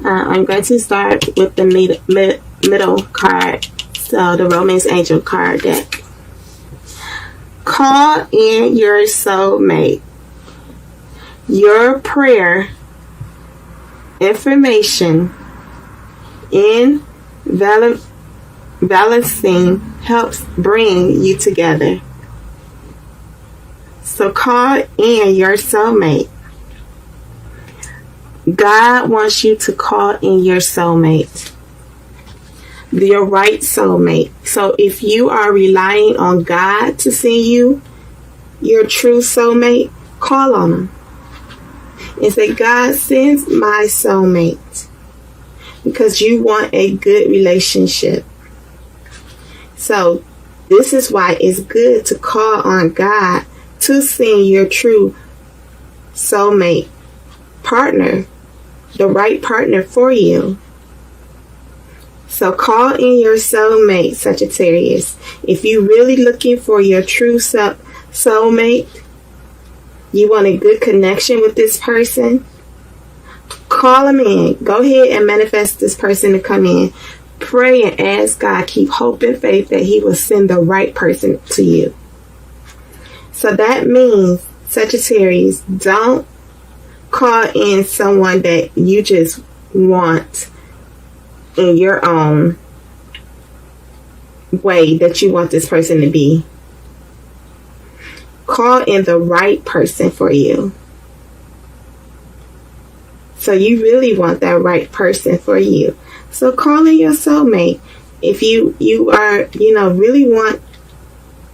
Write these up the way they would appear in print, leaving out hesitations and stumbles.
I'm going to start with the middle card, so the Romance Angel card deck. Call in your soulmate. Your prayer, information, in balancing helps bring you together. So call in your soulmate. God wants you to call in your soulmate, your right soulmate. So if you are relying on God to send you your true soulmate, call on him and say, God, sends my soulmate, because you want a good relationship. So this is why it's good to call on God to send your true soulmate partner, the right partner for you. So call in your soulmate, Sagittarius. If you're really looking for your true soulmate, you want a good connection with this person, call him in. Go ahead and manifest this person to come in. Pray and ask God, keep hope and faith that he will send the right person to you. So that means, Sagittarius, don't call in someone that you just want in your own way that you want this person to be. Call in the right person for you. So you really want that right person for you. So call in your soulmate. If you are, really want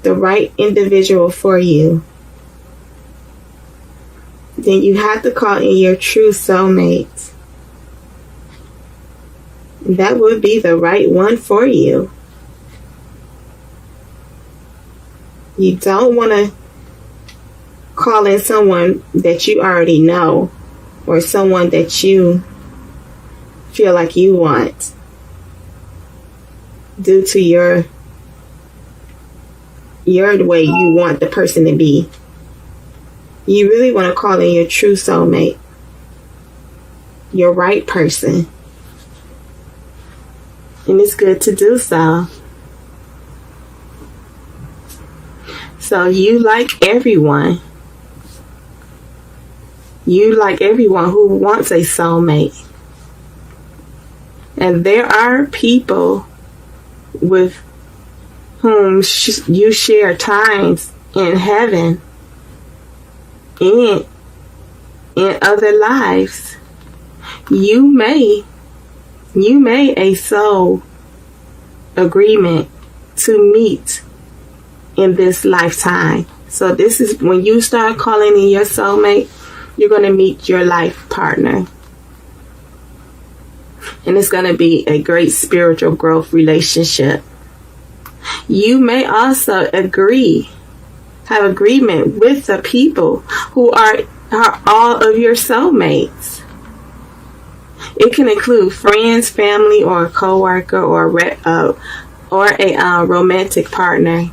the right individual for you, then you have to call in your true soulmate. That would be the right one for you. You don't want to call in someone that you already know, or someone that you feel like you want due to your way you want the person to be. You really want to call in your true soulmate, your right person. And it's good to do so. So you like everyone. You like everyone who wants a soulmate. And there are people with whom you share times in heaven, in other lives. You may a soul agreement to meet in this lifetime. So this is when you start calling in your soulmate, you're going to meet your life partner. And it's going to be a great spiritual growth relationship. You may also have agreement with the people who are all of your soulmates. It can include friends, family, or a coworker, or a romantic partner.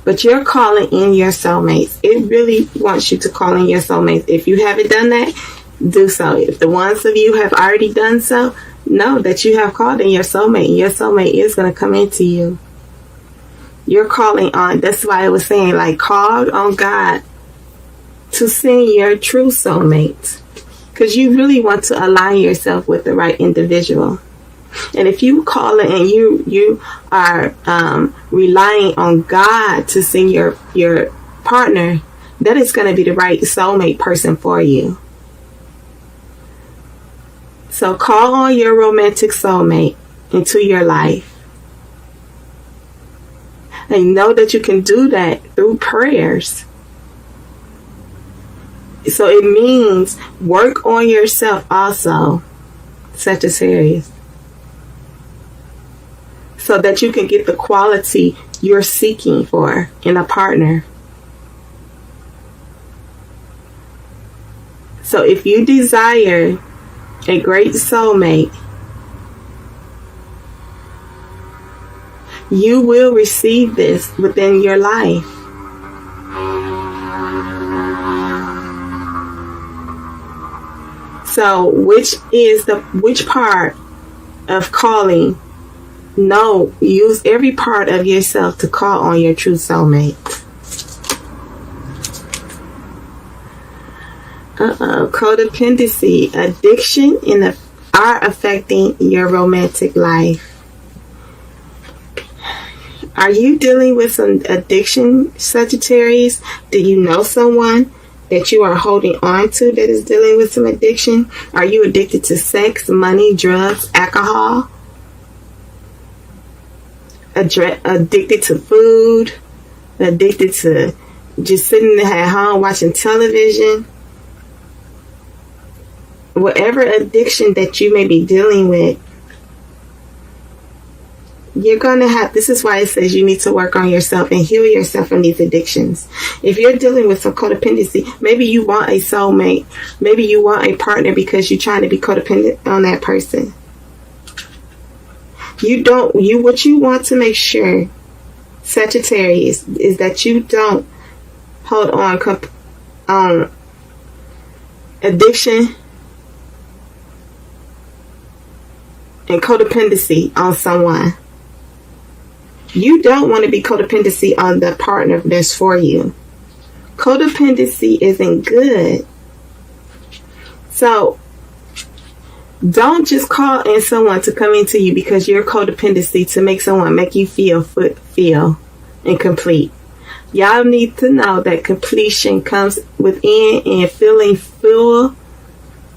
But you're calling in your soulmates. It really wants you to call in your soulmates. If you haven't done that, do so. If the ones of you have already done so, know that you have called in your soulmate, and your soulmate is going to come into you. You're calling on, that's why I was saying, call on God to send your true soulmate, because you really want to align yourself with the right individual. And if you call it and you are relying on God to send your partner, that is going to be the right soulmate person for you. So call on your romantic soulmate into your life. And know that you can do that through prayers. So it means work on yourself also, Sagittarius, so that you can get the quality you're seeking for in a partner. So if you desire a great soulmate, you will receive this within your life. So which part of calling? No, use every part of yourself to call on your true soulmate. Codependency, addiction, are affecting your romantic life. Are you dealing with some addiction, Sagittarius? Do you know someone that you are holding on to that is dealing with some addiction? Are you addicted to sex, money, drugs, alcohol? Addicted to food? Addicted to just sitting at home watching television? Whatever addiction that you may be dealing with, you're going to have, this is why it says you need to work on yourself and heal yourself from these addictions. If you're dealing with some codependency, maybe you want a soulmate. Maybe you want a partner because you're trying to be codependent on that person. What you want to make sure, Sagittarius, is that you don't hold on addiction and codependency on someone. You don't want to be codependency on the partner that's for you. Codependency isn't good. So don't just call in someone to come into you because you're codependency to make you feel incomplete. Y'all need to know that completion comes within, and feeling full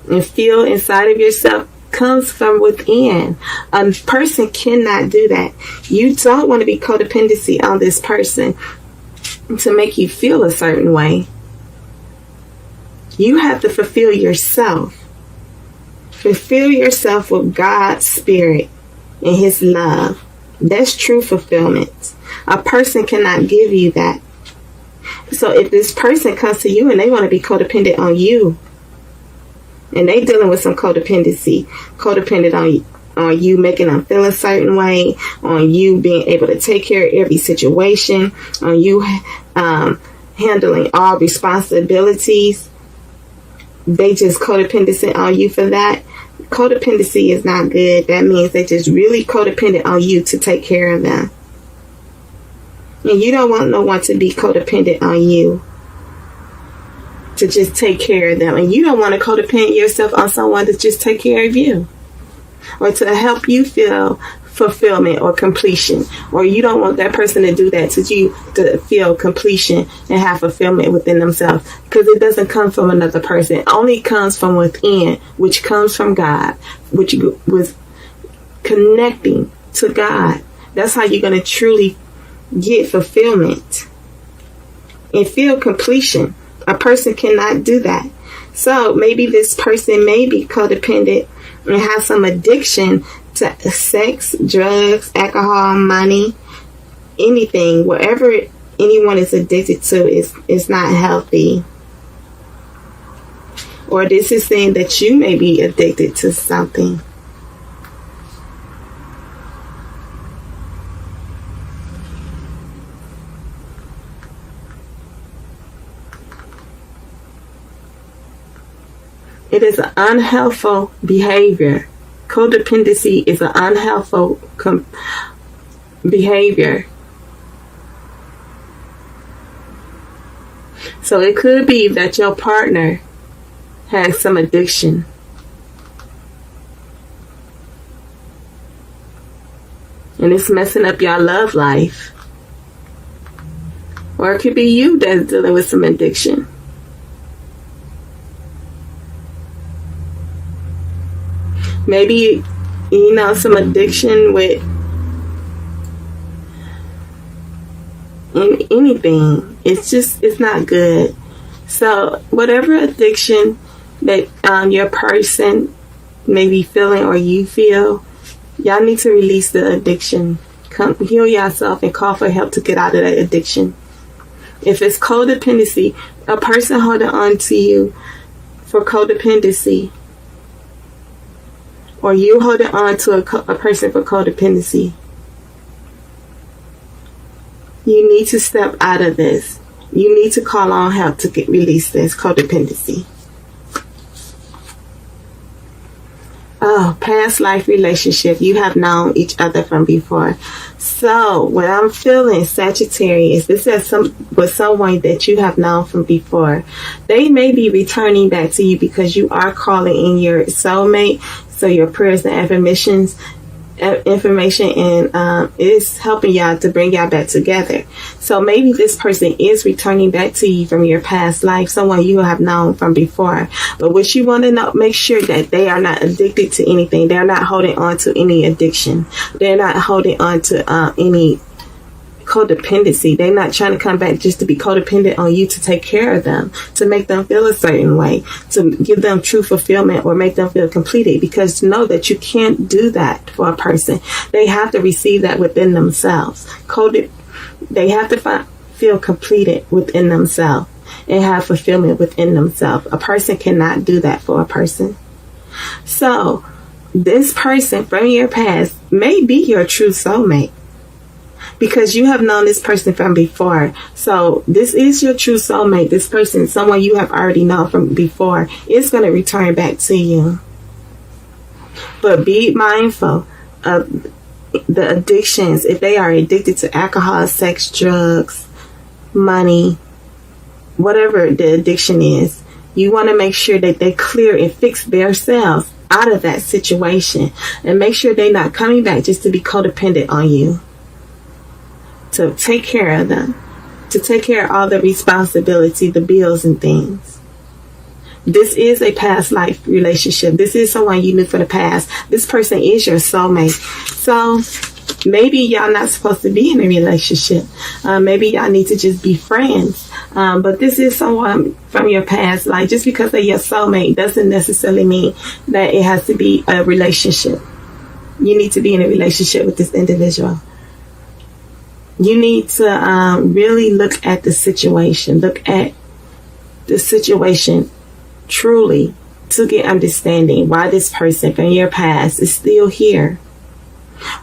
and feel inside of yourself comes from within. A person cannot do that. You don't want to be codependency on this person to make you feel a certain way. You have to fulfill yourself. Fulfill yourself with God's spirit and his love. That's true fulfillment. A person cannot give you that. So if this person comes to you and they want to be codependent on you, and they dealing with some codependency, codependent on you, making them feel a certain way, on you being able to take care of every situation, on you handling all responsibilities, they just codependency on you for that. Codependency is not good. That means they just really codependent on you to take care of them. And you don't want no one to be codependent on you to just take care of them. And you don't want to codependent yourself on someone to just take care of you or to help you feel fulfillment or completion. Or you don't want that person to do that to you, to feel completion and have fulfillment within themselves, because it doesn't come from another person. It only comes from within, which comes from God, which was connecting to God. That's how you're going to truly get fulfillment and feel completion. A person cannot do that. So maybe this person may be codependent and have some addiction to sex, drugs, alcohol, money, anything. Whatever anyone is addicted to is not healthy. Or this is saying that you may be addicted to something. It is an unhealthful behavior. Codependency is an unhealthful behavior. So it could be that your partner has some addiction. And it's messing up your love life. Or it could be you that's dealing with some addiction. Maybe, some addiction with anything. It's not good. So whatever addiction that your person may be feeling or you feel, y'all need to release the addiction. Come heal yourself and call for help to get out of that addiction. If it's codependency, a person holding on to you for codependency, or you holding on to a person for codependency, you need to step out of this. You need to call on help to release this codependency. past life relationship, you have known each other from before. So what I'm feeling, Sagittarius, this is with someone that you have known from before. They may be returning back to you because you are calling in your soulmate. So your prayers and information and is helping y'all to bring y'all back together. So maybe this person is returning back to you from your past life, someone you have known from before. But what you want to know, make sure that they are not addicted to anything. They're not holding on to any addiction. They're not holding on to any codependency. They're not trying to come back just to be codependent on you to take care of them, to make them feel a certain way, to give them true fulfillment or make them feel completed. Because know that you can't do that for a person. They have to receive that within themselves. They have to feel completed within themselves and have fulfillment within themselves. A person cannot do that for a person. So this person from your past may be your true soulmate, because you have known this person from before. So this is your true soulmate. This person, someone you have already known from before, is going to return back to you. But be mindful of the addictions. If they are addicted to alcohol, sex, drugs, money, whatever the addiction is, you want to make sure that they clear and fix themselves out of that situation. And make sure they're not coming back just to be codependent on you. To take care of them, to take care of all the responsibility, the bills and things. This is a past life relationship. This is someone you knew for the past. This person is your soulmate. So maybe y'all not supposed to be in a relationship. Maybe y'all need to just be friends. But this is someone from your past. Like, just because they're your soulmate doesn't necessarily mean that it has to be a relationship. You need to be in a relationship with this individual. You need to really look at the situation. Look at the situation truly to get understanding why this person from your past is still here.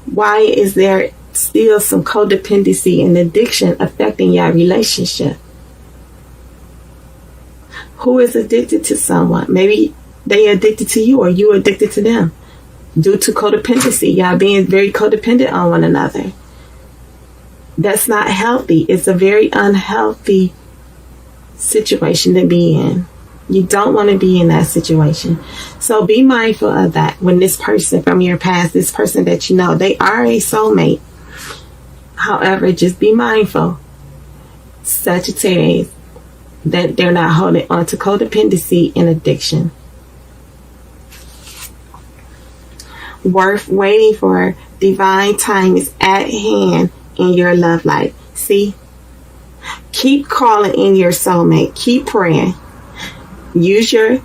Why is there still some codependency and addiction affecting your relationship? Who is addicted to someone? Maybe they addicted to you or you addicted to them due to codependency. Y'all being very codependent on one another. That's not healthy. It's a very unhealthy situation to be in. You don't want to be in that situation. So be mindful of that when this person from your past, this person that you know, they are a soulmate. However, just be mindful, Sagittarius, that they're not holding on to codependency and addiction. Worth waiting for. Divine time is at hand in your love life. See? Keep calling in your soulmate. Keep praying. Use your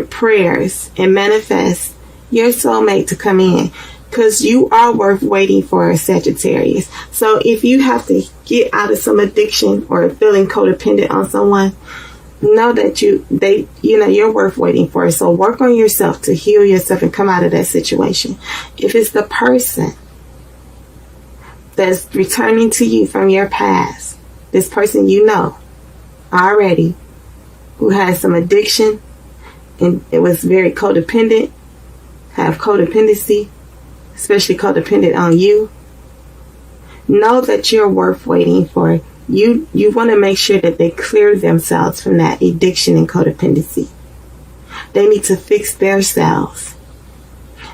prayers and manifest your soulmate to come in, because you are worth waiting for, Sagittarius. So if you have to get out of some addiction or feeling codependent on someone, know that you're worth waiting for. So work on yourself to heal yourself and come out of that situation. If it's the person that's returning to you from your past, this person you know already, who has some addiction and it was very codependent, have codependency, especially codependent on you, know that you're worth waiting for. You want to make sure that they clear themselves from that addiction and codependency. They need to fix themselves.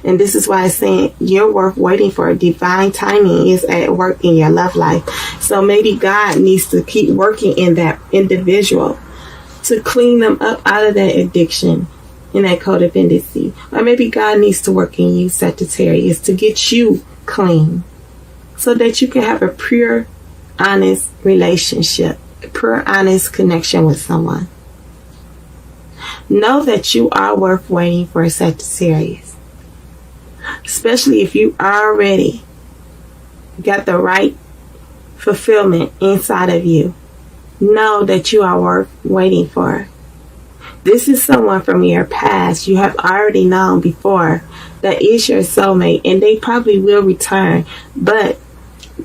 And this is why it's saying you're worth waiting for. Divine timing is at work in your love life. So maybe God needs to keep working in that individual to clean them up out of that addiction and that codependency. Or maybe God needs to work in you, Sagittarius, to get you clean so that you can have a pure, honest relationship, a pure, honest connection with someone. Know that you are worth waiting for, Sagittarius. Especially if you already got the right fulfillment inside of you. Know that you are worth waiting for. This is someone from your past you have already known before that is your soulmate, and they probably will return. But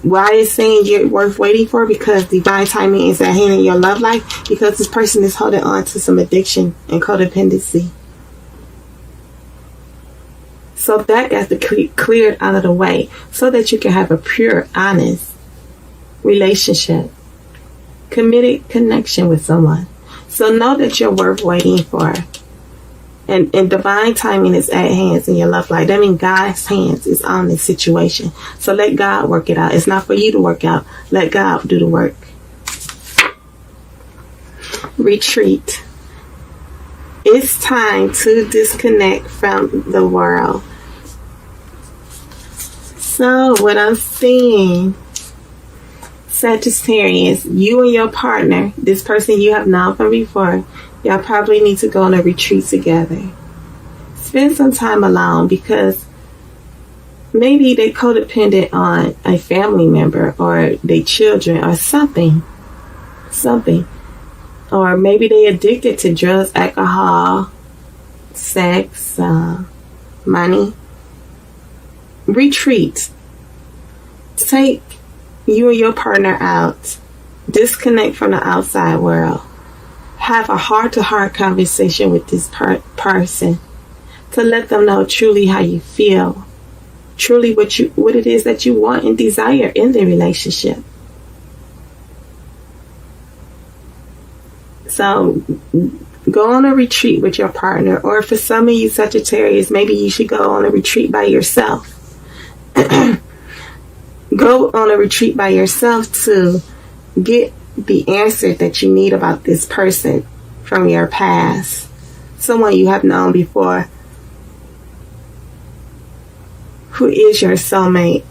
why is saying you're worth waiting for? Because divine timing is at hand in your love life, because this person is holding on to some addiction and codependency. So that got to be cleared out of the way so that you can have a pure, honest relationship, committed connection with someone. So know that you're worth waiting for. And divine timing is at hands in your love life. That means God's hands is on this situation. So let God work it out. It's not for you to work out. Let God do the work. Retreat. It's time to disconnect from the world. So what I'm seeing, Sagittarius, you and your partner, this person you have known from before, y'all probably need to go on a retreat together. Spend some time alone because maybe they're codependent on a family member or their children or something. Or maybe they're addicted to drugs, alcohol, sex, money. Retreat. Take you and your partner out. Disconnect from the outside world. Have a heart-to-heart conversation with this person to let them know truly how you feel, truly what it is that you want and desire in the relationship. So go on a retreat with your partner, or for some of you Sagittarius, maybe you should go on a retreat by yourself. Go on a retreat by yourself to get the answer that you need about this person from your past, someone you have known before, who is your soulmate.